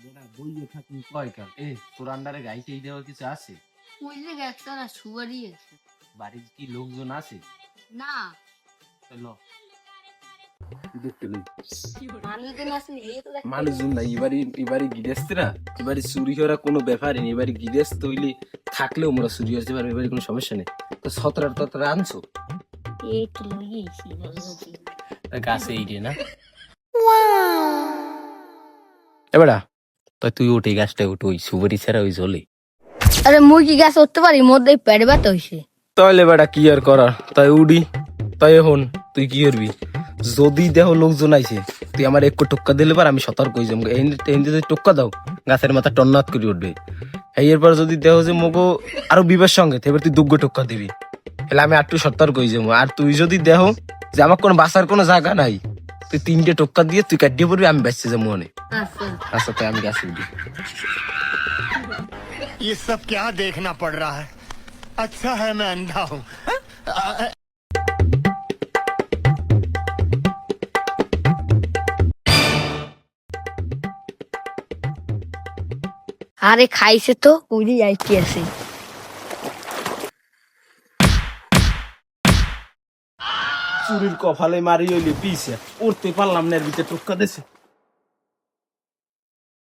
বেটা বইয়ে থাকুন কয় কাল তোর আন্ডারে গাইতেই দেওয়ার কিছু আছে? ওই যে একটা না শুয়ারই আছে। বাড়ির কি লোকজন আছে? না ল দেখতে লই মানুষজন আছে এই তো দেখ মানুষজন না এবারে গিরেস্তে না, এবারে চুরি করা কোনো ব্যাপারই নেই। এবারে গিরেস্ত হইলে থাকলেও আমরা চুরি করতে পারবো, এবারে কোনো সমস্যা নেই। তো সতরা আনছো এই তো লইয়েছি গাছে এই রে না এবারা তো তুই ওঠে গাছটা উঠ, ওই সুপারি ছাড়া ওই জলে। আরে মুই কি গাছ উঠতে পারি? মধ্যে পেট ব্যথা হইছে। তাহলে বেটা কি আর করার, তাই উডি। তাই এখন তুই কি করবি? যদি দেহ লোকজন আইছে, তুই আমার এক টোক্কা দিলে পার আমি সতর্ক হয়ে যাবো। যদি টোক্কা দাও গাছের মাথা টন্নাত করে উঠবে। এরপর যদি দেহ যে মগো আরো বিবের সঙ্গে এবার তুই দুগ্গ টোক্কা দিবি, তাহলে আমি একটু সতর্ক হয়ে যাবো। আর তুই যদি দেহ যে আমার কোনো বাঁচার কোনো জায়গা নাই, তুই 3টে টোক্কা দিয়ে তুই কাটিয়ে পড়বি, আমি বেঁচে যাবো মনে। আচ্ছা আচ্ছা তাই আমি গাছে উঠি। ये सब क्या देखना पड़ रहा है? अच्छा है मैं अंधा हूँ। আরে খাইছে তো ওই যাইতে আছে। চুরির কপালে মারি হইলে পিছে উঠতে পারলাম না, এর ভিতরে টোক্কা দিছে।